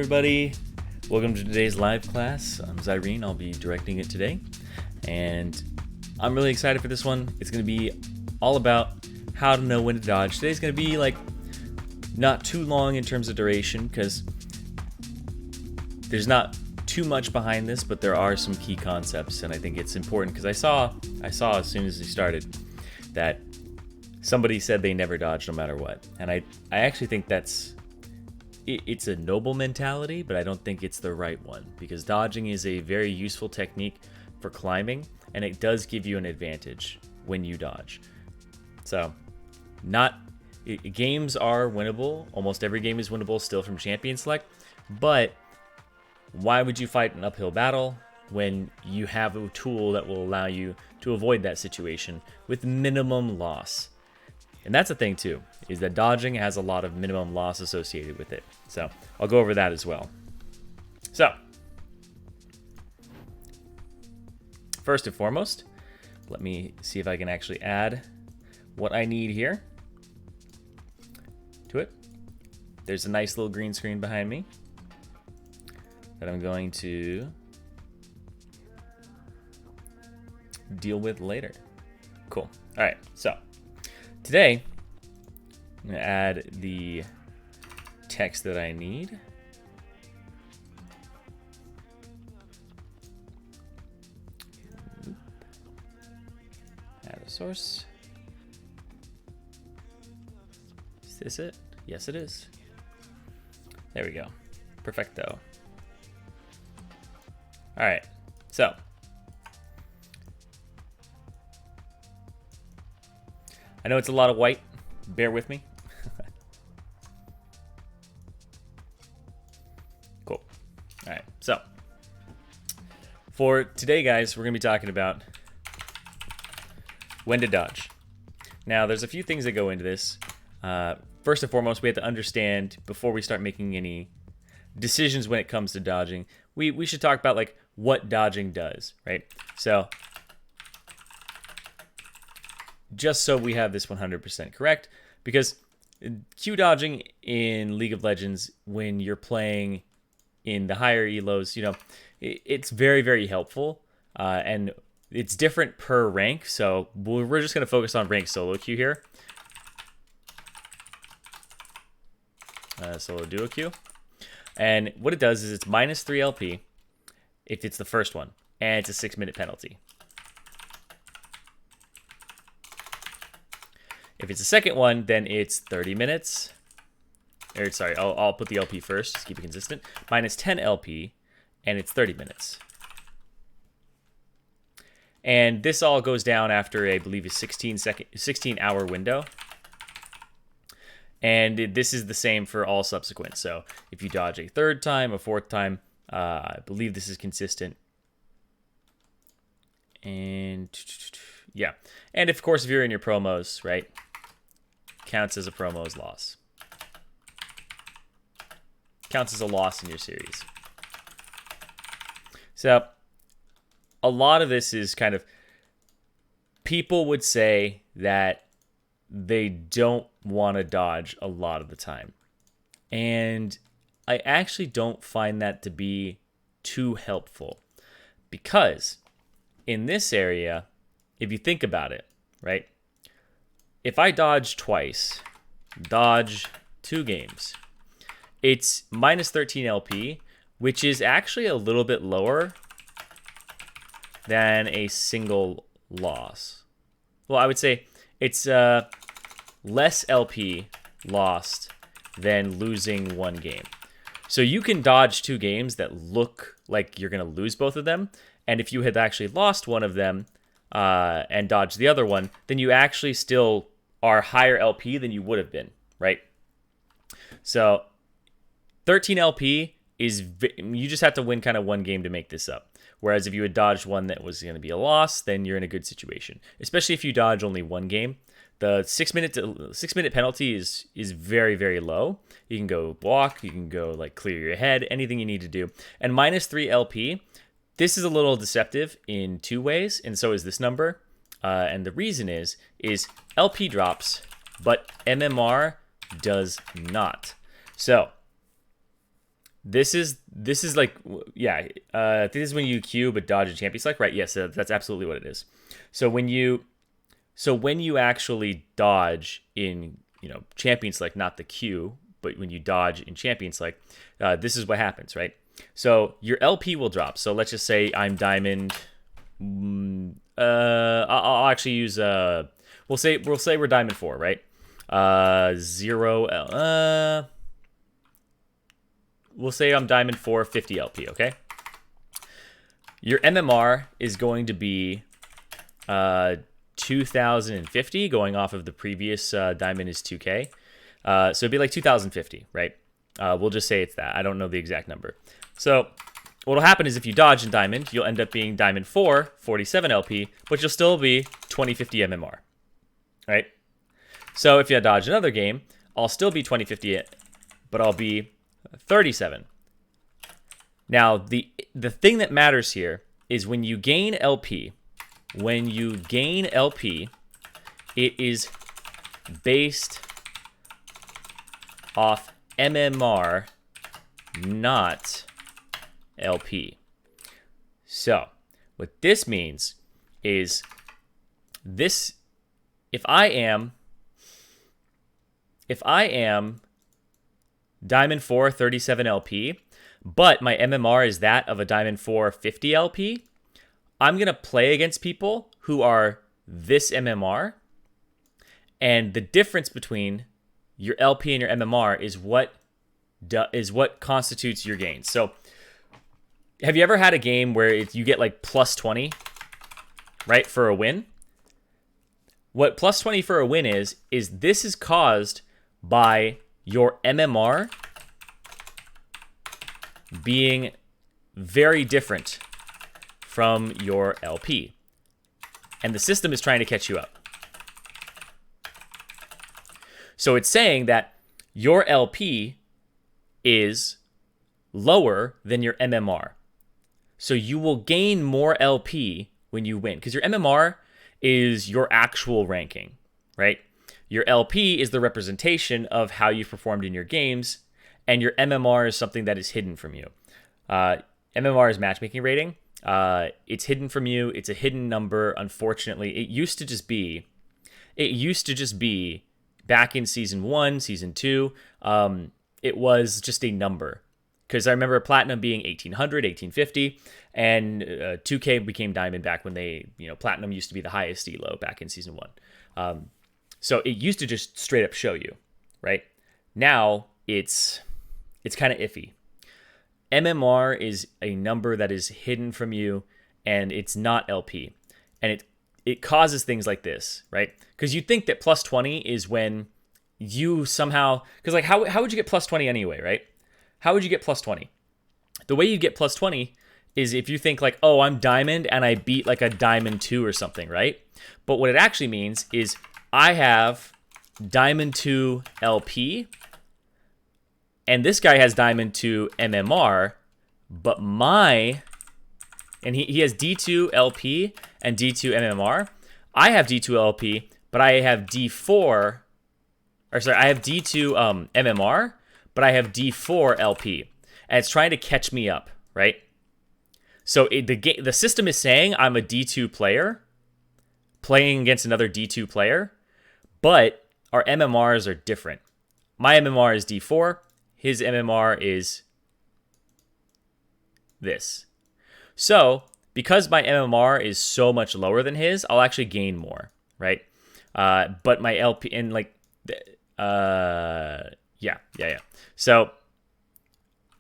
everybody. Welcome to today's live class. I'm Zirene. I'll be directing it today. And I'm really excited for this one. It's going to be all about how to know when to dodge. Today's going to be like not too long in terms of duration because there's not too much behind this, but there are some key concepts, and I think it's important because I saw as soon as we started that somebody said they never dodge no matter what. And I actually think it's a noble mentality, but I don't think it's the right one, because dodging is a very useful technique for climbing, and it does give you an advantage when you dodge. So, games are winnable. Almost every game is winnable still from Champion Select, but why would you fight an uphill battle when you have a tool that will allow you to avoid that situation with minimum loss? And that's the thing too, is that dodging has a lot of minimum loss associated with it. So I'll go over that as well. So first and foremost, let me see if I can actually add what I need here to it. There's a nice little green screen behind me that I'm going to deal with later. Cool. All right, so today, I'm going to add the text that I need. Add a source. Is this it? Yes, it is. There we go. Perfecto. All right, so I know it's a lot of white. Bear with me. Cool. All right. So for today, guys, we're going to be talking about when to dodge. Now, there's a few things that go into this. First and foremost, we have to understand before we start making any decisions when it comes to dodging, we should talk about like what dodging does, right? So just so we have this 100% correct, because Q dodging in League of Legends, when you're playing in the higher elos, it's very, very helpful, and it's different per rank. So we're just going to focus on rank solo Q here. Solo duo Q. And what it does is it's -3 LP if it's the first one, and it's a 6-minute penalty. If it's the second one, then it's 30 minutes. Or sorry, I'll put the LP first, just keep it consistent. -10 LP, and it's 30 minutes. And this all goes down after, I believe, a 16-hour window. And this is the same for all subsequent. So if you dodge a third time, a fourth time, I believe this is consistent. And yeah. And of course, if you're in your promos, right, counts as a promo's loss. Counts as a loss in your series. So a lot of this is kind of, people would say that they don't want to dodge a lot of the time. And I actually don't find that to be too helpful, because in this area, if you think about it, right? If I dodge twice, dodge 2 games, it's -13 LP, which is actually a little bit lower than a single loss. Well, I would say it's less LP lost than losing 1 game. So you can dodge 2 games that look like you're going to lose both of them. And if you had actually lost one of them and dodged the other one, then you actually still are higher LP than you would have been, right? So 13 LP is, you just have to win kind of 1 game to make this up. Whereas if you had dodged one that was going to be a loss, then you're in a good situation. Especially if you dodge only 1 game. The 6-minute penalty is very, very low. You can go block, you can go like clear your head, anything you need to do. And -3 LP, this is a little deceptive in 2 ways, and so is this number. And the reason is LP drops, but MMR does not. So This is like, yeah, this is when you cube a dodge and champion select, right? Yes, that's absolutely what it is. So when you actually dodge in, champion select, not the Q, but when you dodge in champion select, this is what happens, right? So your LP will drop. So let's just say I'm diamond. I'll actually use we'll say we're diamond 4, right? 0. We'll say I'm diamond 4, 50 LP, okay? Your MMR is going to be 2050, going off of the previous diamond is 2K. So it'd be like 2050, right? We'll just say it's that. I don't know the exact number. So what'll happen is if you dodge in diamond, you'll end up being diamond 4, 47 LP, but you'll still be 2050 MMR, right? So if you dodge another game, I'll still be 2050, but I'll be 37. Now, the thing that matters here is when you gain LP, it is based off MMR, not LP. So, what this means is this, if I am diamond 4, 37 LP, but my MMR is that of a diamond 4, 50 LP, I'm going to play against people who are this MMR, and the difference between your LP and your MMR is what constitutes your gains. So, have you ever had a game where you get like plus 20, right, for a win? What plus 20 for a win is this is caused by your MMR being very different from your LP. And the system is trying to catch you up. So it's saying that your LP is lower than your MMR. So you will gain more LP when you win, because your MMR is your actual ranking, right? Your LP is the representation of how you've performed in your games, and your MMR is something that is hidden from you. MMR is matchmaking rating. It's hidden from you. It's a hidden number. Unfortunately, it used to just be back in season 1, season 2. It was just a number, because I remember Platinum being 1800, 1850, and 2K became Diamond back when Platinum used to be the highest elo back in season 1. So it used to just straight up show you, right? Now it's kind of iffy. MMR is a number that is hidden from you, and it's not LP. And it causes things like this, right? Because you think that plus 20 is when you somehow... Because like, how would you get plus 20 anyway, right? How would you get plus 20? The way you get plus 20 is if you think like, oh, I'm Diamond and I beat like a Diamond 2 or something, right? But what it actually means is I have Diamond 2 LP, and this guy has Diamond 2 MMR, but and he has D2 LP and D2 MMR. I have D2 LP, but I have D2 MMR, but I have D4 LP, and it's trying to catch me up, right? So the system is saying I'm a D2 player playing against another D2 player, but our MMRs are different. My MMR is D4. His MMR is this. So because my MMR is so much lower than his, I'll actually gain more, right? But my LP and like, yeah. So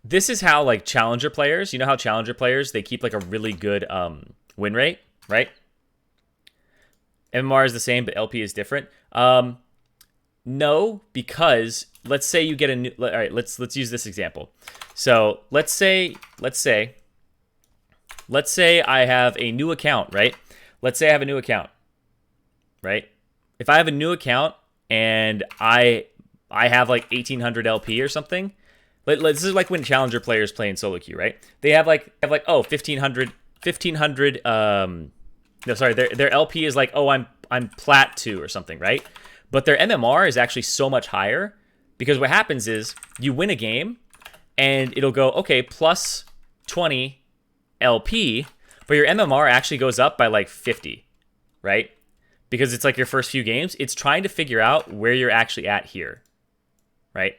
this is how like challenger players, you know how challenger players, they keep like a really good win rate, right? MMR is the same, but LP is different. No, because let's say you get a new. All right, let's use this example. So let's say I have a new account, right? Let's say I have a new account, right? If I have a new account and I have like 1800 LP or something, this is like when challenger players play in solo queue, right? They have like 1500. No, sorry, their LP is like, oh, I'm plat 2 or something, right? But their MMR is actually so much higher, because what happens is you win a game and it'll go, okay, plus 20 LP, but your MMR actually goes up by like 50, right? Because it's like your first few games. It's trying to figure out where you're actually at here, right?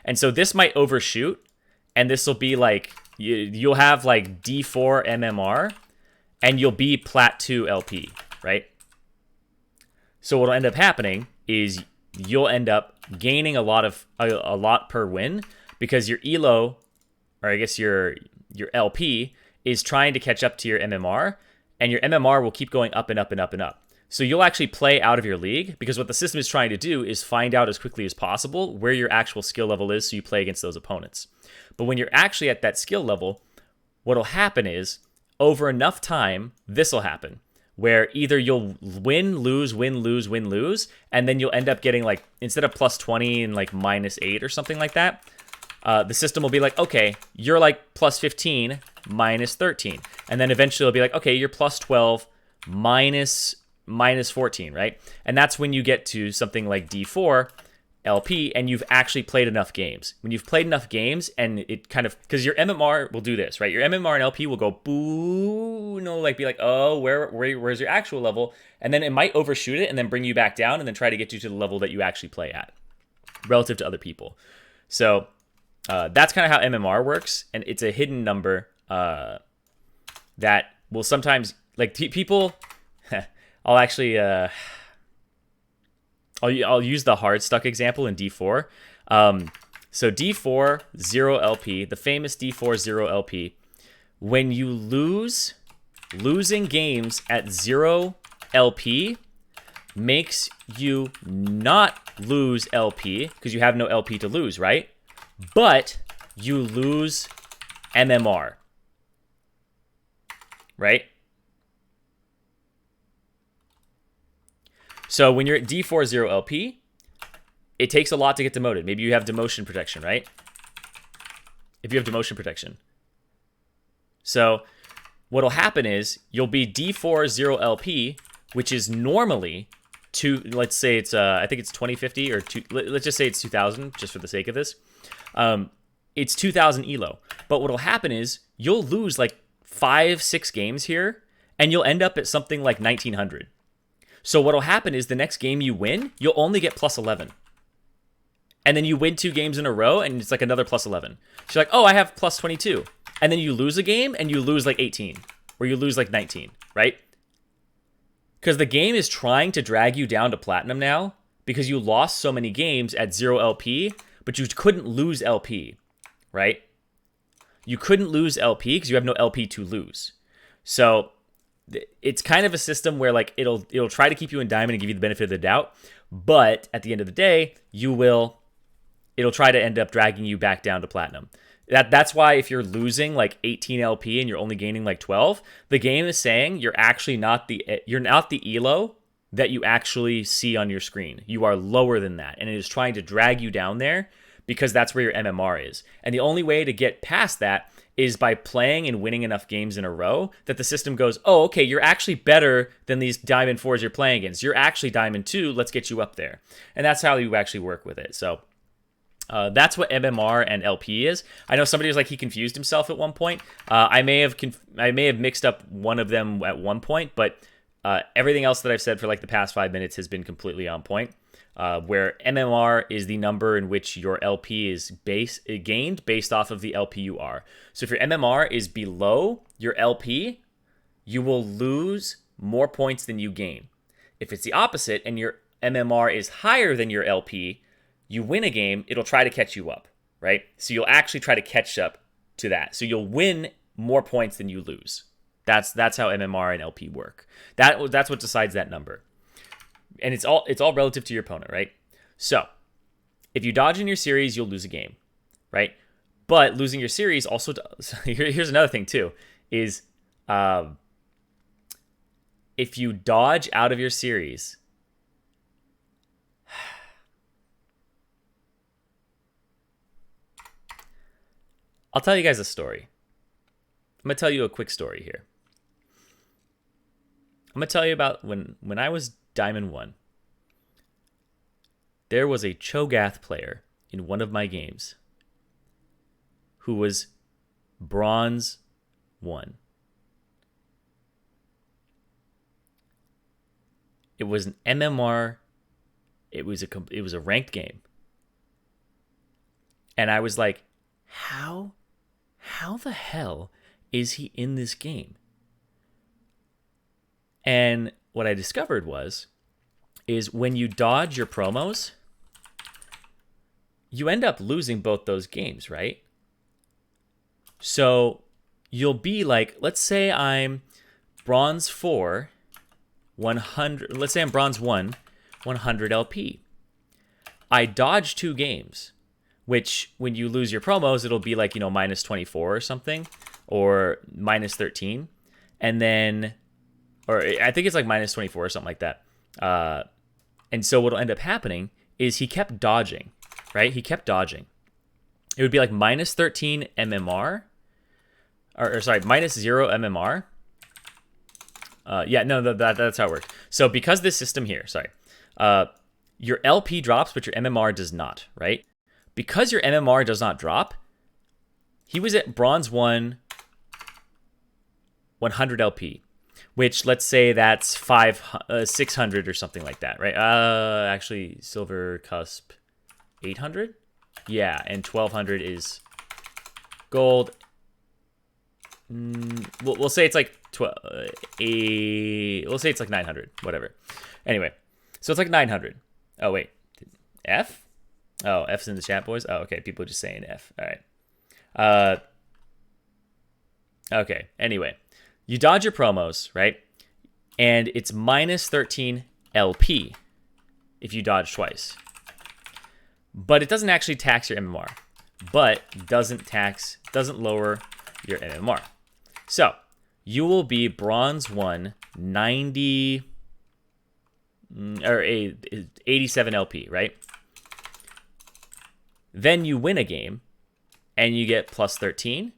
And so this might overshoot, and this will be like, you'll have like D4 MMR, and you'll be Plat 2 LP, right? So what'll end up happening is you'll end up gaining a lot per win, because your ELO, or I guess your LP, is trying to catch up to your MMR, and your MMR will keep going up and up and up and up. So you'll actually play out of your league, because what the system is trying to do is find out as quickly as possible where your actual skill level is, so you play against those opponents. But when you're actually at that skill level, what'll happen is, over enough time, this'll happen, where either you'll win, lose, and then you'll end up getting like, instead of plus 20 and like minus 8 or something like that, the system will be like, okay, you're like plus 15, minus 13. And then eventually it'll be like, okay, you're plus 12, minus 14, right? And that's when you get to something like D4 LP, and you've actually played enough games. When you've played enough games, and it kind of, because your MMR will do this, right? Your MMR and LP will go boo, like be like, oh, where's your actual level? And then it might overshoot it and then bring you back down, and then try to get you to the level that you actually play at relative to other people. So that's kind of how MMR works, and it's a hidden number that will sometimes, like, people. I'll actually I'll use the hard stuck example in D4. So D4 0 LP, the famous D4 0 LP, when you losing games at 0 LP makes you not lose LP, because you have no LP to lose, right? But you lose MMR, right? So when you're at D4 0 LP, it takes a lot to get demoted. Maybe you have demotion protection, right? If you have demotion protection. So what'll happen is you'll be D4 0 LP, which is normally let's say it's I think it's 2050 or let's just say it's 2000, just for the sake of this. It's 2000 ELO. But what'll happen is you'll lose like 5-6 games here, and you'll end up at something like 1900. So what'll happen is the next game you win, you'll only get plus 11. And then you win 2 games in a row, and it's like another plus 11. So you're like, oh, I have plus 22. And then you lose a game, and you lose like 18. Or you lose like 19, right? Because the game is trying to drag you down to platinum now, because you lost so many games at 0 LP, but you couldn't lose LP, right? You couldn't lose LP because you have no LP to lose. So it's kind of a system where like it'll try to keep you in diamond and give you the benefit of the doubt, but at the end of the day, it'll try to end up dragging you back down to platinum. That's why if you're losing like 18 LP and you're only gaining like 12, the game is saying you're not the ELO that you actually see on your screen. You are lower than that, and it is trying to drag you down there because that's where your MMR is. And the only way to get past that is by playing and winning enough games in a row that the system goes, oh, okay, you're actually better than these Diamond 4s you're playing against. You're actually Diamond 2. Let's get you up there. And that's how you actually work with it. So that's what MMR and LP is. I know somebody was like, he confused himself at one point. I may have mixed up one of them at one point, but everything else that I've said for like the past 5 minutes has been completely on point. Where MMR is the number in which your LP is gained based off of the LP you are. So if your MMR is below your LP, you will lose more points than you gain. If it's the opposite and your MMR is higher than your LP, you win a game, it'll try to catch you up, right? So you'll actually try to catch up to that. So you'll win more points than you lose. That's how MMR and LP work. That's what decides that number. And it's all relative to your opponent, right? So if you dodge in your series, you'll lose a game, right? But losing your series also does. Here's another thing too, is if you dodge out of your series, I'll tell you guys a story. I'm going to tell you a quick story here. I'm going to tell you about when I was Diamond 1. There was a Cho'Gath player in one of my games who was bronze 1. It was an MMR. It was a ranked game. And I was like, how the hell is he in this game? And what I discovered is when you dodge your promos, you end up losing both those games, right? So you'll be like, let's say I'm bronze 4, 100. Let's say I'm bronze 1, 100 LP. I dodge 2 games, which when you lose your promos, it'll be like, minus 24 or something, or minus 13. And then, or I think it's like minus 24 or something like that. And so what'll end up happening is he kept dodging, right? He kept dodging. It would be like minus 13 MMR, or sorry, minus 0 MMR. That's how it worked. So because this system here, your LP drops, but your MMR does not, right? Because your MMR does not drop, he was at bronze 1, 100 LP, which let's say that's 600 or something like that, right? Actually, silver cusp 800, yeah, and 1200 is gold. We'll say it's like we'll say it's like 900, whatever. Anyway, so it's like 900. Oh wait, F? Oh, F's in the chat, boys. Oh, okay, people are just saying F. All right. Okay. Anyway, you dodge your promos, right? And it's minus 13 LP if you dodge twice. But it doesn't actually tax your MMR. But doesn't lower your MMR. So you will be bronze 1, 90 or 87 LP, right? Then you win a game and you get plus 13.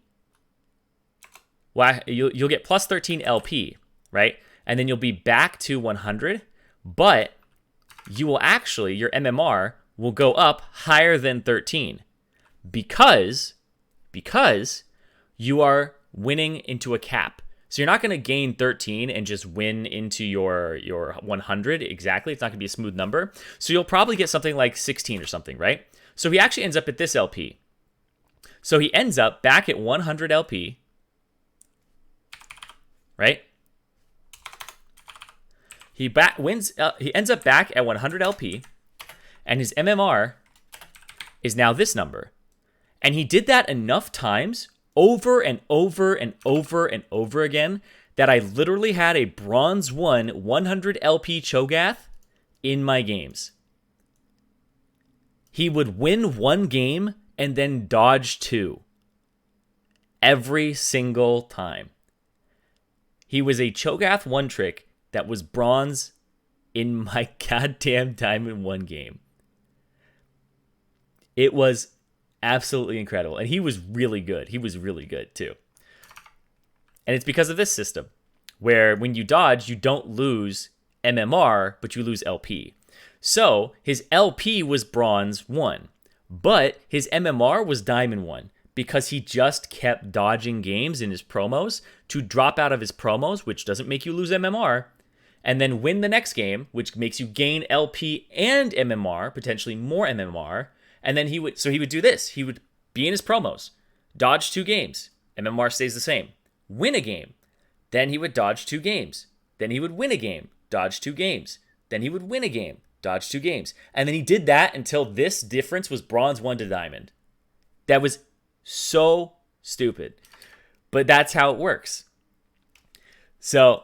Well, you'll get plus 13 LP, right? And then you'll be back to 100, but you will actually, your MMR will go up higher than 13 because you are winning into a cap. So you're not going to gain 13 and just win into your 100 exactly. It's not going to be a smooth number. So you'll probably get something like 16 or something, right? So he actually ends up at this LP. So he ends up back at 100 LP, right? He ends up back at 100 LP, and his MMR is now this number. And he did that enough times, over and over and over and over again, that I literally had a bronze 1 100 LP Cho'Gath in my games. He would win one game and then dodge 2 every single time. He was a Cho'Gath 1-trick that was bronze in my goddamn Diamond 1 game. It was absolutely incredible. And he was really good. He was really good too. And it's because of this system where when you dodge, you don't lose MMR, but you lose LP. So his LP was bronze 1, but his MMR was Diamond 1 because he just kept dodging games in his promos to drop out of his promos, which doesn't make you lose MMR, and then win the next game, which makes you gain LP and MMR, potentially more MMR. And then he would do this. He would be in his promos, dodge 2 games, MMR stays the same, win a game. Then he would dodge 2 games. Then he would win a game, dodge 2 games. Then he would win a game, dodge 2 games. And then he did that until this difference was bronze 1 to diamond. That was so stupid. But that's how it works. So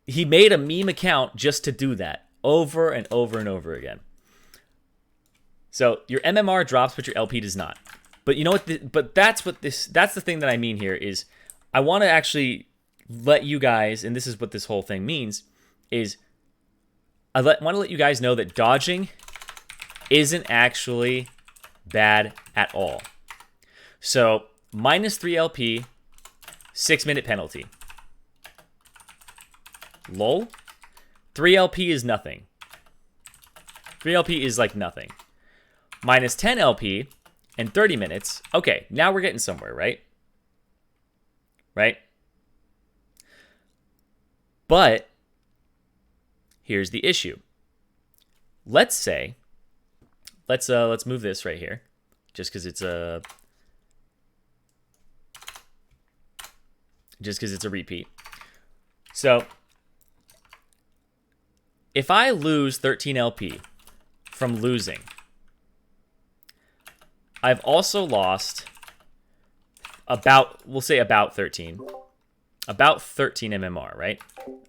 he made a meme account just to do that over and over and over again. So your MMR drops, but your LP does not. But you know what? That's the thing that I mean here is I want to actually let you guys, and this is what this whole thing means, is I want to let you guys know that dodging isn't actually bad at all. So minus 3 LP, 6-minute penalty. Lol. 3 LP is nothing. 3 LP is like nothing. Minus 10 LP and 30 minutes. Okay, now we're getting somewhere, right? Right? But here's the issue. Let's say, let's move this right here, just because it's a repeat. So if I lose 13 LP from losing, I've also lost we'll say about 13 MMR, right?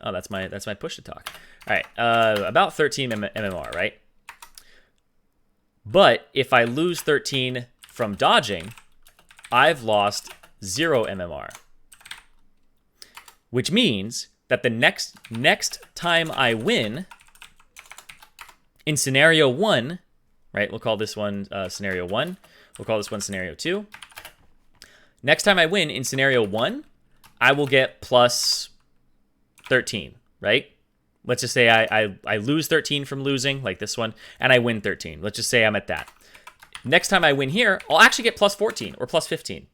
Oh, that's my push to talk. All right, about 13 MMR, right? But if I lose 13 from dodging, I've lost 0 MMR, which means that the next time I win in scenario 1, right? We'll call this one scenario 1. We'll call this one scenario 2. Next time I win in scenario 1, I will get plus 13, right? Let's just say I lose 13 from losing, like this one, and I win 13. Let's just say I'm at that. Next time I win here, I'll actually get plus 14 or plus 15,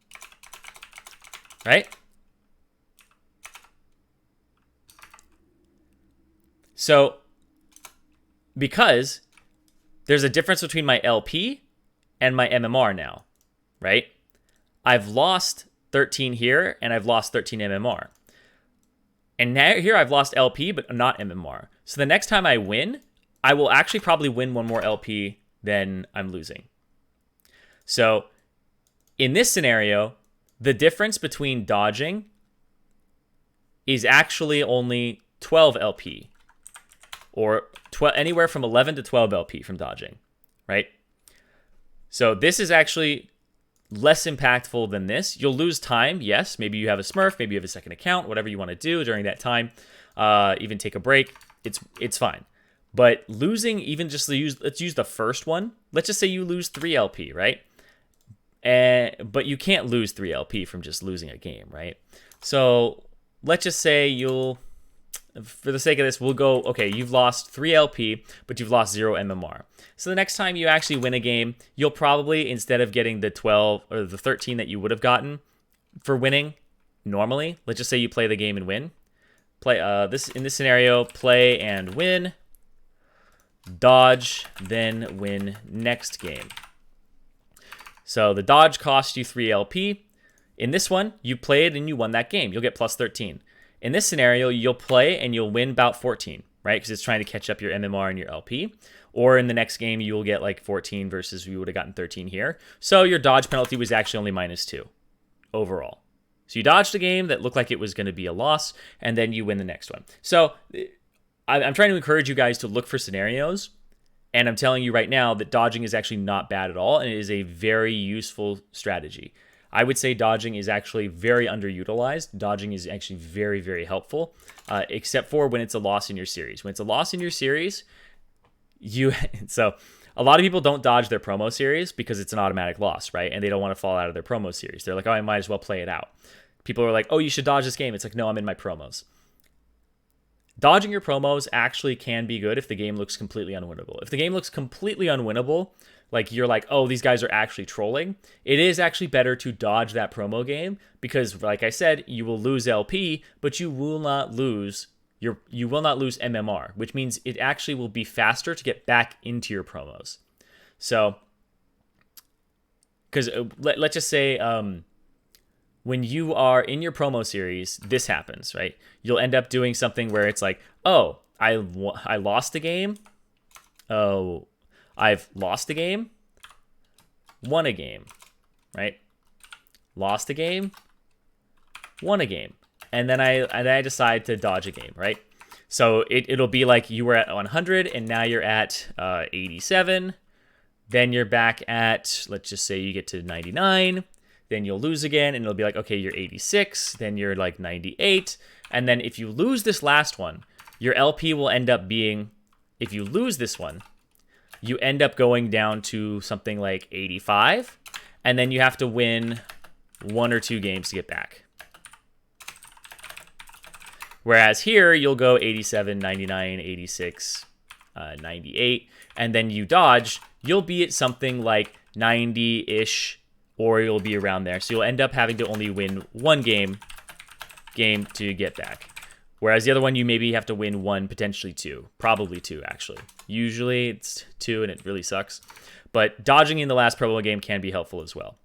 right? So, because there's a difference between my LP and my MMR now, right? I've lost 13 here, and I've lost 13 MMR. And now here I've lost LP, but not MMR. So the next time I win, I will actually probably win one more LP than I'm losing. So in this scenario, the difference between dodging is actually only 12 LP, or anywhere from 11 to 12 LP from dodging, right? So this is actually less impactful than this. You'll lose time, yes. Maybe you have a Smurf, maybe you have a second account, whatever you want to do during that time. Even take a break. It's fine. But losing, even just let's use the first one. Let's just say you lose 3 LP, right? But you can't lose 3 LP from just losing a game, right? So let's just say for the sake of this, we'll go, okay, you've lost 3 LP, but you've lost 0 MMR. So the next time you actually win a game, you'll probably, instead of getting the 12 or the 13 that you would have gotten for winning normally, let's just say you play the game and win. In this scenario, play and win, dodge, then win next game. So the dodge cost you 3 LP. In this one, you played and you won that game. You'll get plus 13. In this scenario, you'll play and you'll win about 14, right? Because it's trying to catch up your MMR and your LP. Or in the next game, you will get like 14 versus you would have gotten 13 here. So your dodge penalty was actually only -2 overall. So you dodged a game that looked like it was going to be a loss, and then you win the next one. So I'm trying to encourage you guys to look for scenarios, and I'm telling you right now that dodging is actually not bad at all, and it is a very useful strategy. I would say dodging is actually very underutilized. Dodging is actually very, very helpful, except for when it's a loss in your series. When it's a loss in your series, so a lot of people don't dodge their promo series because it's an automatic loss, right? And they don't want to fall out of their promo series. They're like, oh, I might as well play it out. People are like, oh, you should dodge this game. It's like, no, I'm in my promos. Dodging your promos actually can be good if the game looks completely unwinnable. If the game looks completely unwinnable, like you're like, oh, these guys are actually trolling, it is actually better to dodge that promo game because, like I said, you will lose LP, but you will not lose MMR, which means it actually will be faster to get back into your promos. So, because let's just say when you are in your promo series, this happens, right? You'll end up doing something where it's like, oh, I lost a game. Oh, I've lost a game, won a game, right? Lost a game, won a game. And then I decide to dodge a game, right? So it'll be like you were at 100 and now you're at 87. Then you're back at, let's just say you get to 99. Then you'll lose again and it'll be like, okay, you're 86. Then you're like 98. And then if you lose this last one, your LP will end up being, if you lose this one, you end up going down to something like 85. And then you have to win 1 or 2 games to get back. Whereas here, you'll go 87, 99, 86, 98, and then you dodge, you'll be at something like 90-ish, or you'll be around there. So you'll end up having to only win one game to get back. Whereas the other one, you maybe have to win one, potentially two. Probably two, actually. Usually it's two, and it really sucks. But dodging in the last Pro Bowl game can be helpful as well,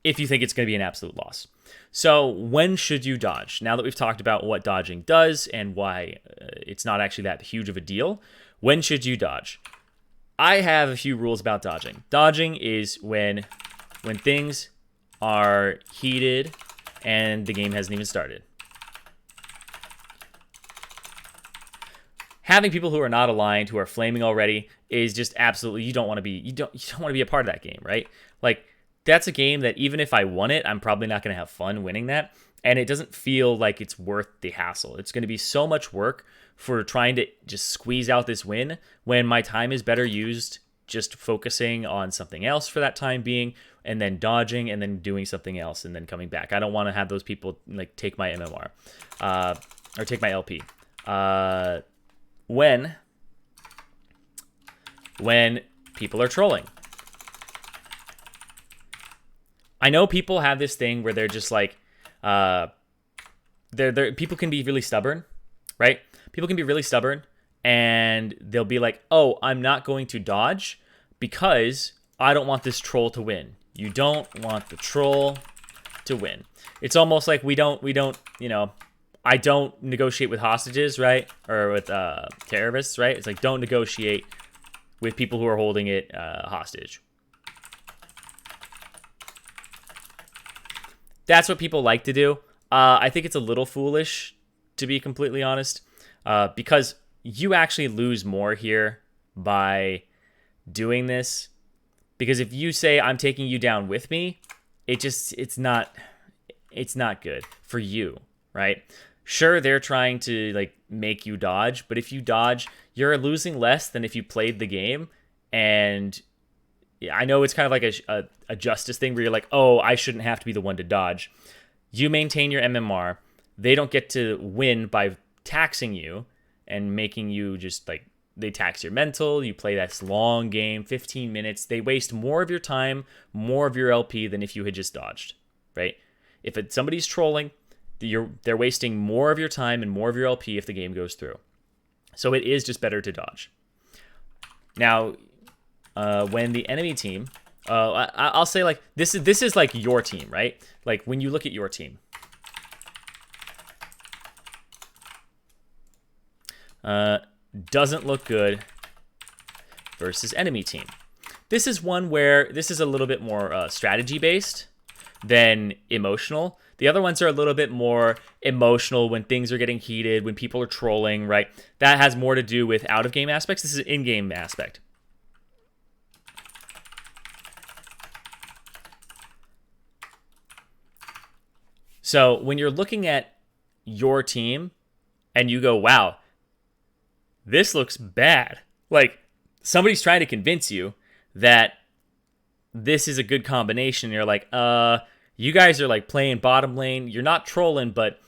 if you think it's going to be an absolute loss. So when should you dodge? Now that we've talked about what dodging does and why it's not actually that huge of a deal, when should you dodge? I have a few rules about dodging. Dodging is when things are heated and the game hasn't even started. Having people who are not aligned, who are flaming already, is just absolutely, you don't want to be a part of that game, right? Like, that's a game that even if I won it, I'm probably not going to have fun winning that. And it doesn't feel like it's worth the hassle. It's going to be so much work for trying to just squeeze out this win when my time is better used just focusing on something else for that time being, and then dodging, and then doing something else, and then coming back. I don't want to have those people like take my MMR or take my LP. When people are trolling. I know people have this thing where they're just like, people can be really stubborn, right? People can be really stubborn, and they'll be like, oh, I'm not going to dodge because I don't want this troll to win. You don't want the troll to win. It's almost like we don't, I don't negotiate with hostages, right? Or with terrorists, right? It's like, don't negotiate with people who are holding it hostage. That's what people like to do. I think it's a little foolish, to be completely honest, because you actually lose more here by doing this. Because if you say, I'm taking you down with me, it's not good for you, right? Sure, they're trying to like make you dodge, but if you dodge, you're losing less than if you played the game. And I know it's kind of like a justice thing where you're like, oh, I shouldn't have to be the one to dodge. You maintain your MMR. They don't get to win by taxing you and making you just like, they tax your mental. You play this long game, 15 minutes. They waste more of your time, more of your LP than if you had just dodged, right? If somebody's trolling, they're wasting more of your time and more of your LP if the game goes through. So it is just better to dodge. Now, when the enemy team, I'll say like this is like your team, right? Like when you look at your team, doesn't look good versus enemy team. This is one where this is a little bit more strategy based than emotional. The other ones are a little bit more emotional when things are getting heated, when people are trolling, right? That has more to do with out-of-game aspects. This is an in-game aspect. So when you're looking at your team and you go, wow, this looks bad. Like somebody's trying to convince you that this is a good combination. You're like, you guys are like playing bottom lane. You're not trolling, but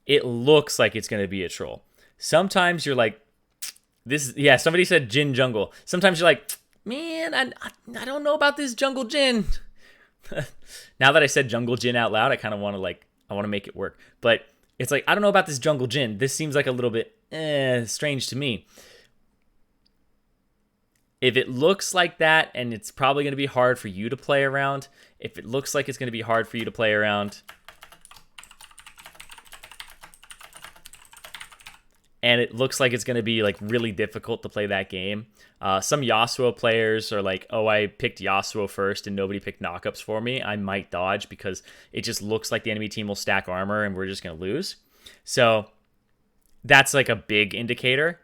it looks like it's going to be a troll. Sometimes you're like, somebody said Jin jungle. Sometimes you're like, man, I don't know about this jungle Jin. Now that I said jungle Jin out loud, I kind of want to I want to make it work. But it's like, I don't know about this jungle Jin. This seems like a little bit strange to me. If it looks like that, and it's probably going to be hard for you to play around, if it looks like it's going to be hard for you to play around, and it looks like it's going to be like really difficult to play that game, some Yasuo players are like, oh, I picked Yasuo first and nobody picked knockups for me. I might dodge because it just looks like the enemy team will stack armor and we're just going to lose. So that's like a big indicator.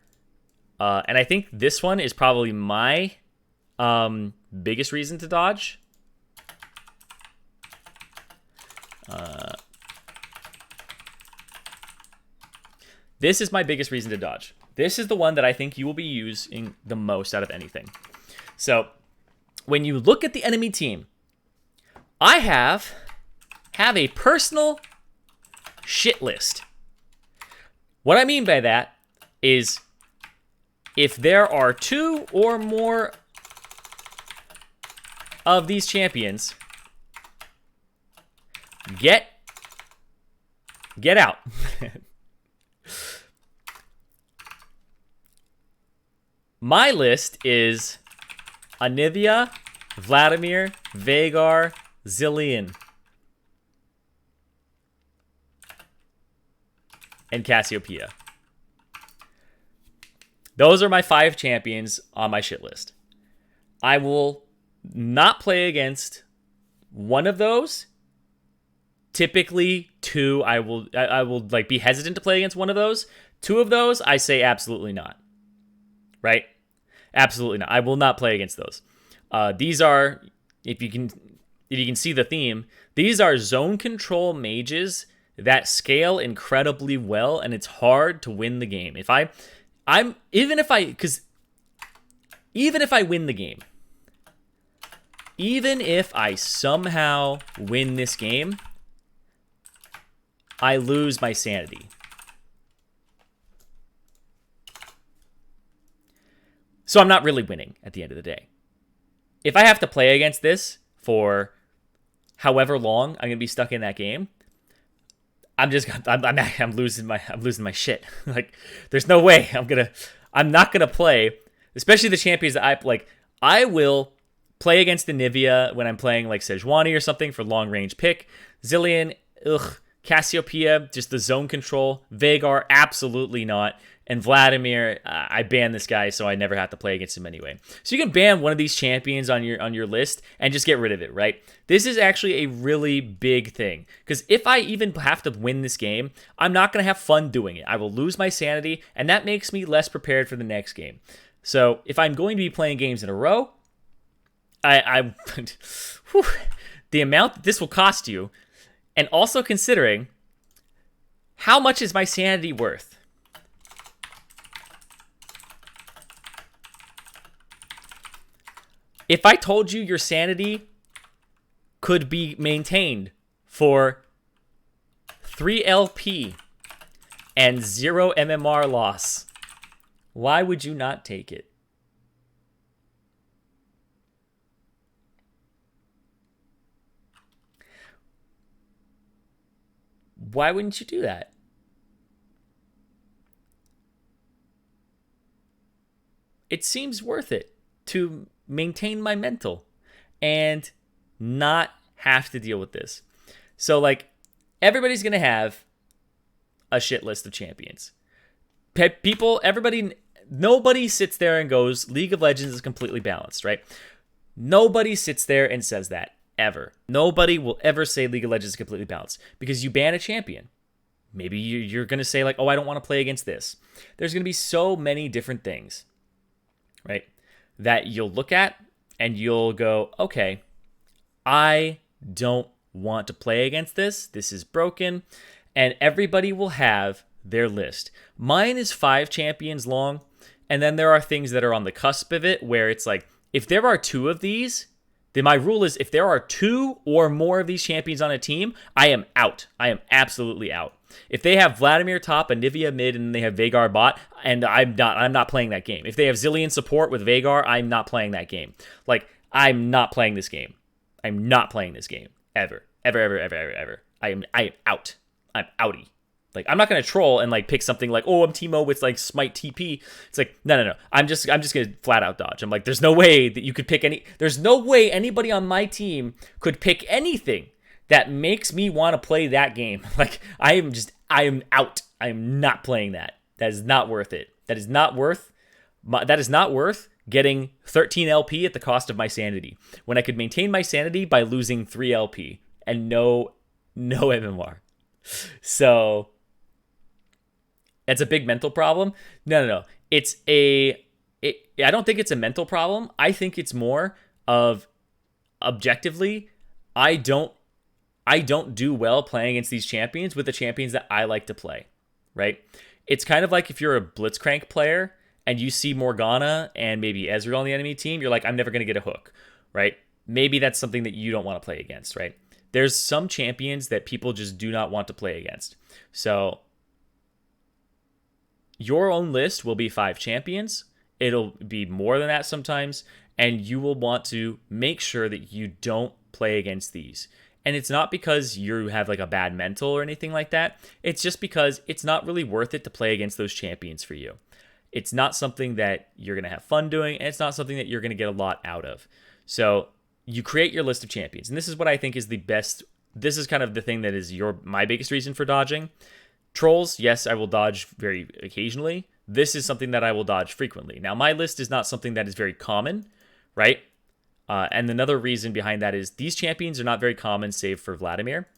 And I think this one is probably my biggest reason to dodge. This is my biggest reason to dodge. This is the one that I think you will be using the most out of anything. So when you look at the enemy team, I have a personal shit list. What I mean by that is if there are 2 or more of these champions, get out. My list is Anivia, Vladimir, Veigar, Zillion, and Cassiopeia. Those are my 5 champions on my shit list. I will not play against one of those. Typically 2, I will like be hesitant to play against one of those. 2 of those, I say absolutely not. Right? Absolutely not. I will not play against those. These are, if you can see the theme, these are zone control mages that scale incredibly well, and it's hard to win the game. Even if I win the game, even if I somehow win this game, I lose my sanity. So I'm not really winning at the end of the day. If I have to play against this for however long I'm gonna be stuck in that game, I'm losing my shit. Like, there's no way I'm not gonna play, especially the champions that I like. I will play against the Nivea when I'm playing like Sejuani or something for long range pick. Zillion, Cassiopeia, just the zone control. Veigar, absolutely not. And Vladimir, I ban this guy, so I never have to play against him anyway. So you can ban one of these champions on your list and just get rid of it, right? This is actually a really big thing, because if I even have to win this game, I'm not going to have fun doing it. I will lose my sanity, and that makes me less prepared for the next game. So if I'm going to be playing games in a row, the amount that this will cost you, and also considering how much is my sanity worth. If I told you your sanity could be maintained for 3 LP and 0 MMR loss, why would you not take it? Why wouldn't you do that? It seems worth it to maintain my mental and not have to deal with this. So, like, everybody's going to have a shit list of champions. Nobody sits there and goes, League of Legends is completely balanced, right? Nobody sits there and says that, ever. Nobody will ever say League of Legends is completely balanced, because you ban a champion. Maybe you're going to say, like, oh, I don't want to play against this. There's going to be so many different things, right, that you'll look at and you'll go, okay, I don't want to play against this. This is broken. And everybody will have their list. Mine is 5 champions long. And then there are things that are on the cusp of it where it's like, if there are 2 of these, then my rule is if there are 2 or more of these champions on a team, I am out. I am absolutely out. If they have Vladimir top, Anivia mid, and they have Veigar bot, and I'm not playing that game. If they have Zillion support with Veigar, I'm not playing that game. Like, I'm not playing this game. I'm not playing this game. Ever. Ever. I am out. I'm outie. Like, I'm not gonna troll and like pick something like, oh, I'm Teemo with like Smite TP. It's like, no. I'm just gonna flat out dodge. I'm like, there's no way that you could pick there's no way anybody on my team could pick anything that makes me want to play that game. Like, I am out. I am not playing that. That is not worth it. That is not worth getting 13 LP at the cost of my sanity, when I could maintain my sanity by losing 3 LP and no MMR. So that's a big mental problem. No. I don't think it's a mental problem. I think it's more of, objectively, I don't do well playing against these champions with the champions that I like to play, right? It's kind of like if you're a Blitzcrank player and you see Morgana and maybe Ezreal on the enemy team, you're like, I'm never going to get a hook, right? Maybe that's something that you don't want to play against, right? There's some champions that people just do not want to play against. So your own list will be 5 champions. It'll be more than that sometimes, and you will want to make sure that you don't play against these. And it's not because you have like a bad mental or anything like that. It's just because it's not really worth it to play against those champions for you. It's not something that you're going to have fun doing, and it's not something that you're going to get a lot out of. So you create your list of champions. And this is what I think is the best. This is kind of the thing that is my biggest reason for dodging. Trolls, yes, I will dodge very occasionally. This is something that I will dodge frequently. Now, my list is not something that is very common, right? And another reason behind that is these champions are not very common, save for Vladimir.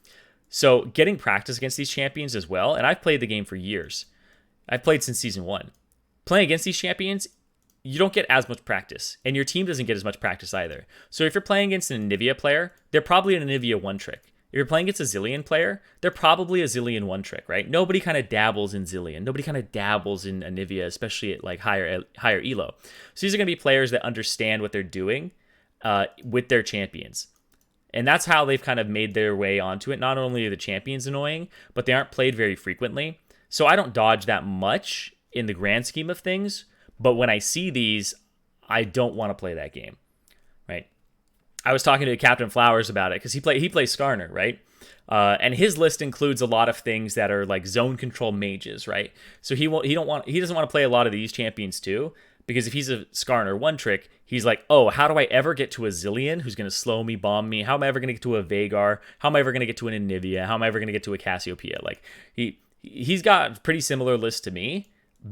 So getting practice against these champions as well, and I've played the game for years. I've played since Season 1. Playing against these champions, you don't get as much practice, and your team doesn't get as much practice either. So if you're playing against an Anivia player, they're probably an Anivia one-trick. If you're playing against a Zilean player, they're probably a Zilean one-trick, right? Nobody kind of dabbles in Zilean. Nobody kind of dabbles in Anivia, especially at like higher elo. So these are going to be players that understand what they're doing with their champions. And that's how they've kind of made their way onto it. Not only are the champions annoying, but they aren't played very frequently. So I don't dodge that much in the grand scheme of things. But when I see these, I don't want to play that game, right? I was talking to Captain Flowers about it because he plays Skarner, right? And his list includes a lot of things that are like zone control mages, right? So he doesn't want to play a lot of these champions too, because if he's a Skarner one trick, he's like, oh, how do I ever get to a Zilean who's going to slow me, bomb me? How am I ever going to get to a Vhagar? How am I ever going to get to an Anivia? How am I ever going to get to a Cassiopeia? Like he's got a pretty similar list to me,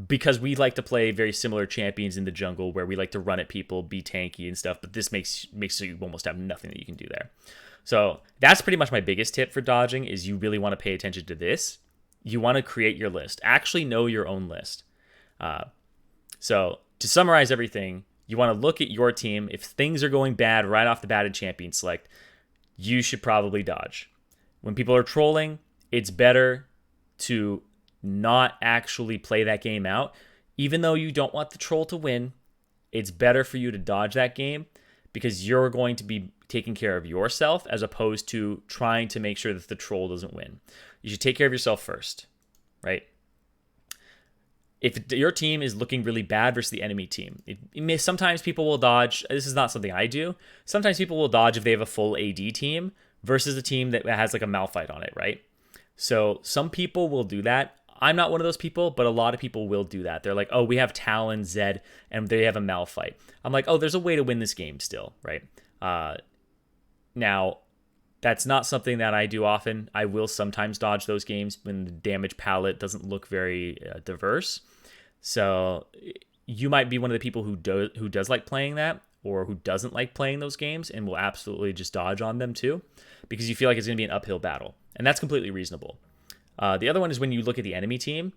because we like to play very similar champions in the jungle where we like to run at people, be tanky and stuff, but this makes you almost have nothing that you can do there. So that's pretty much my biggest tip for dodging, is you really want to pay attention to this. You want to create your list. Actually know your own list. So to summarize everything, you want to look at your team. If things are going bad right off the bat in champion select, you should probably dodge. When people are trolling, it's better to not actually play that game out. Even though you don't want the troll to win, it's better for you to dodge that game, because you're going to be taking care of yourself as opposed to trying to make sure that the troll doesn't win. You should take care of yourself first, right? If your team is looking really bad versus the enemy team, sometimes people will dodge. This is not something I do. Sometimes people will dodge if they have a full AD team versus a team that has like a Malphite on it, right? So some people will do that. I'm not one of those people, but a lot of people will do that. They're like, oh, we have Talon, Zed, and they have a Malphite. I'm like, oh, there's a way to win this game still, right? Now, that's not something that I do often. I will sometimes dodge those games when the damage palette doesn't look very diverse. So you might be one of the people who does like playing that, or who doesn't like playing those games and will absolutely just dodge on them too, because you feel like it's going to be an uphill battle. And that's completely reasonable. The other one is when you look at the enemy team,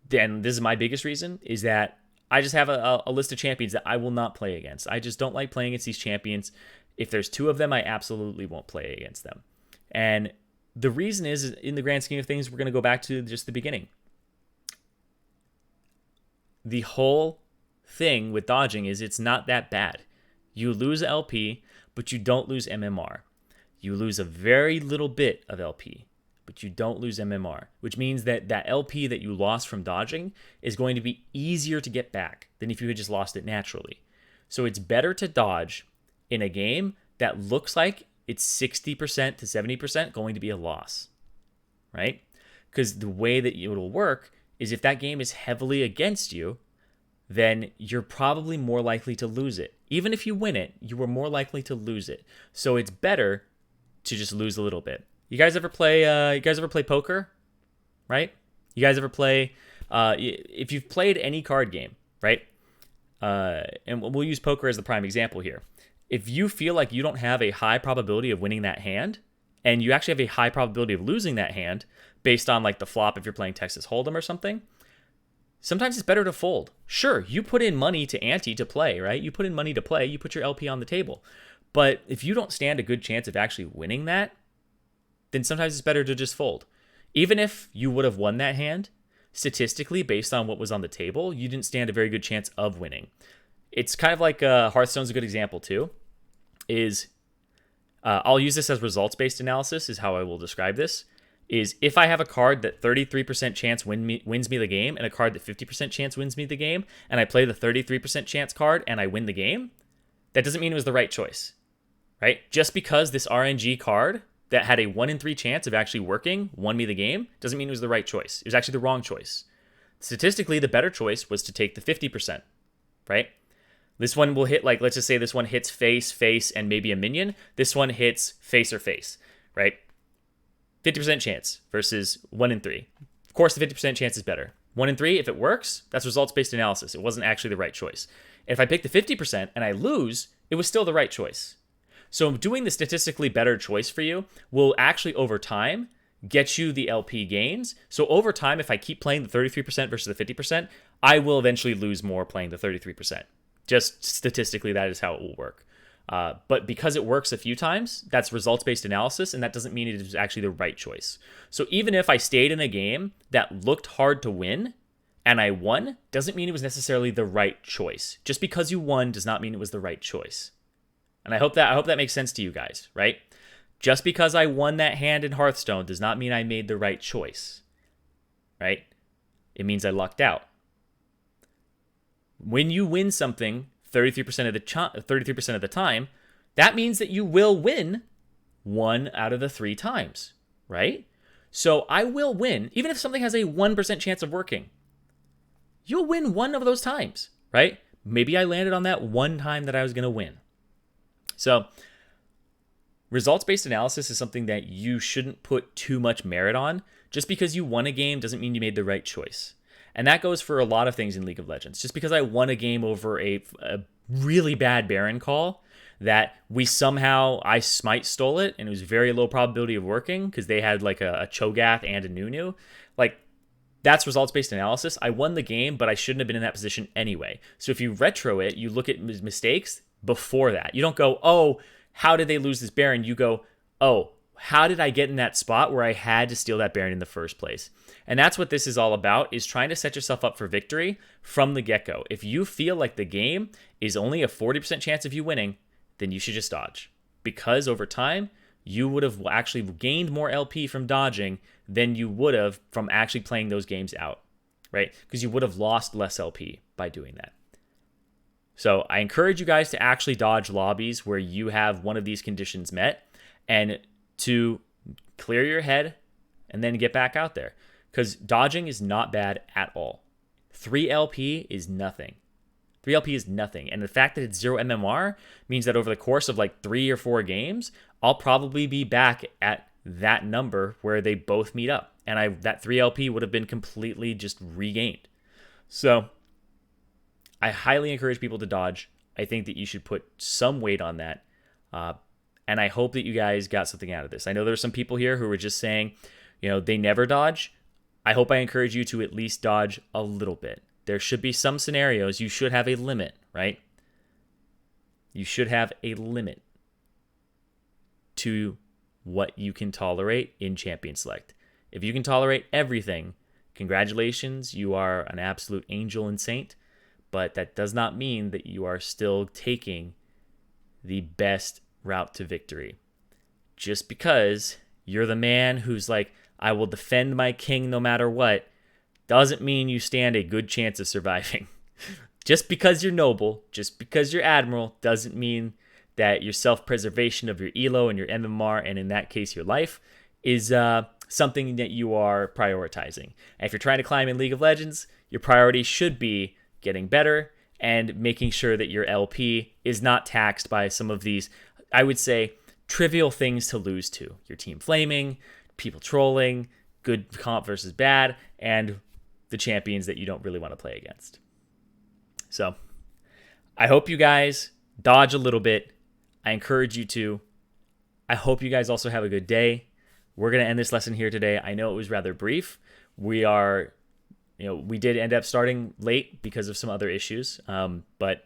then this is my biggest reason, is that I just have a list of champions that I will not play against. I just don't like playing against these champions. If there's two of them, I absolutely won't play against them. And the reason is, in the grand scheme of things, we're going to go back to just the beginning. The whole thing with dodging is it's not that bad. You lose LP, but you don't lose MMR. You lose a very little bit of LP, but you don't lose MMR, which means that that LP that you lost from dodging is going to be easier to get back than if you had just lost it naturally. So it's better to dodge in a game that looks like it's 60% to 70% going to be a loss, right? Because the way that it will work is if that game is heavily against you, then you're probably more likely to lose it. Even if you win it, you are more likely to lose it. So it's better to just lose a little bit. You guys ever play poker? Right? You guys ever play if you've played any card game, right? And we'll use poker as the prime example here. If you feel like you don't have a high probability of winning that hand, and you actually have a high probability of losing that hand based on like the flop if you're playing Texas Hold'em or something, sometimes it's better to fold. Sure, you put in money to ante to play, right? You put in money to play, you put your LP on the table. But if you don't stand a good chance of actually winning that, then sometimes it's better to just fold. Even if you would have won that hand, statistically, based on what was on the table, you didn't stand a very good chance of winning. It's kind of like Hearthstone's a good example too. I'll use this as results-based analysis is how I will describe this. is if I have a card that 33% chance wins me the game and a card that 50% chance wins me the game, and I play the 33% chance card and I win the game, that doesn't mean it was the right choice, right? Just because this RNG card that had a 1 in 3 chance of actually working won me the game doesn't mean it was the right choice. It was actually the wrong choice. Statistically, the better choice was to take the 50%, right? This one will hit, like, let's just say this one hits face, face, and maybe a minion. This one hits face or face, right? 50% chance versus 1 in 3. Of course, the 50% chance is better. 1 in 3, if it works, that's results-based analysis. It wasn't actually the right choice. If I pick the 50% and I lose, it was still the right choice. So doing the statistically better choice for you will actually, over time, get you the LP gains. So over time, if I keep playing the 33% versus the 50%, I will eventually lose more playing the 33%. Just statistically, that is how it will work. But because it works a few times, that's results-based analysis, and that doesn't mean it is actually the right choice. So even if I stayed in a game that looked hard to win and I won, doesn't mean it was necessarily the right choice. Just because you won does not mean it was the right choice. And I hope that makes sense to you guys, right? Just because I won that hand in Hearthstone does not mean I made the right choice, right? It means I lucked out. When you win something 33% of the time, that means that you will win 1 out of the 3 times, right? So I will win, even if something has a 1% chance of working. You'll win 1 of those times, right? Maybe I landed on that one time that I was going to win. So results-based analysis is something that you shouldn't put too much merit on. Just because you won a game doesn't mean you made the right choice. And that goes for a lot of things in League of Legends. Just because I won a game over a really bad Baron call that I smite stole it, and it was very low probability of working because they had like a Cho'Gath and a Nunu. Like, that's results-based analysis. I won the game, but I shouldn't have been in that position anyway. So if you retro it, you look at mistakes before that. You don't go, oh, how did they lose this Baron? You go, oh, how did I get in that spot where I had to steal that Baron in the first place? And that's what this is all about, is trying to set yourself up for victory from the get-go. If you feel like the game is only a 40% chance of you winning, then you should just dodge. Because over time, you would have actually gained more LP from dodging than you would have from actually playing those games out, right? Because you would have lost less LP by doing that. So I encourage you guys to actually dodge lobbies where you have one of these conditions met and to clear your head and then get back out there. Because dodging is not bad at all. 3 LP is nothing. 3 LP is nothing. And the fact that it's 0 MMR means that over the course of like 3 or 4 games, I'll probably be back at that number where they both meet up. And that 3 LP would have been completely just regained. So I highly encourage people to dodge. I think that you should put some weight on that. And I hope that you guys got something out of this. I know there's some people here who were just saying, they never dodge. I hope I encourage you to at least dodge a little bit. There should be some scenarios. You should have a limit, right? You should have a limit to what you can tolerate in Champion Select. If you can tolerate everything, congratulations, you are an absolute angel and saint. But that does not mean that you are still taking the best route to victory. Just because you're the man who's like, I will defend my king no matter what, doesn't mean you stand a good chance of surviving. Just because you're noble, just because you're admiral, doesn't mean that your self-preservation of your elo and your MMR, and in that case your life, is something that you are prioritizing. And if you're trying to climb in League of Legends, your priority should be getting better and making sure that your LP is not taxed by some of these, I would say, trivial things to lose to. Your team flaming, people trolling, good comp versus bad, and the champions that you don't really want to play against. So I hope you guys dodge a little bit. I encourage you to. I hope you guys also have a good day. We're going to end this lesson here today. I know it was rather brief. We did end up starting late because of some other issues, but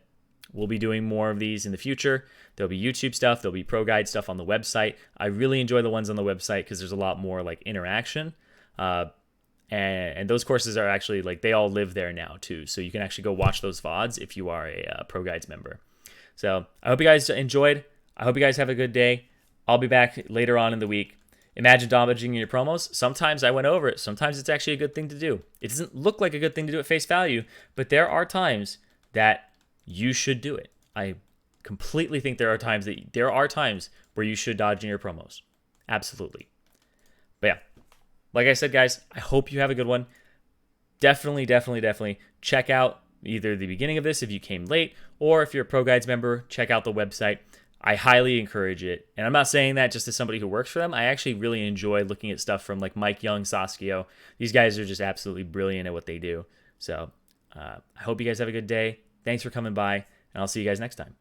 we'll be doing more of these in the future. There'll be YouTube stuff. There'll be ProGuides stuff on the website. I really enjoy the ones on the website because there's a lot more like interaction. And those courses are actually like, they all live there now too. So you can actually go watch those VODs if you are a ProGuides member. So I hope you guys enjoyed. I hope you guys have a good day. I'll be back later on in the week. Imagine dodging your promos. Sometimes I went over it. Sometimes it's actually a good thing to do. It doesn't look like a good thing to do at face value, but there are times that you should do it. I completely think there are times where you should dodge in your promos. Absolutely. But yeah, like I said, guys, I hope you have a good one. Definitely check out either the beginning of this if you came late, or if you're a ProGuides member, check out the website. I highly encourage it. And I'm not saying that just as somebody who works for them. I actually really enjoy looking at stuff from like Mike Young, Saskio. These guys are just absolutely brilliant at what they do. So I hope you guys have a good day. Thanks for coming by, and I'll see you guys next time.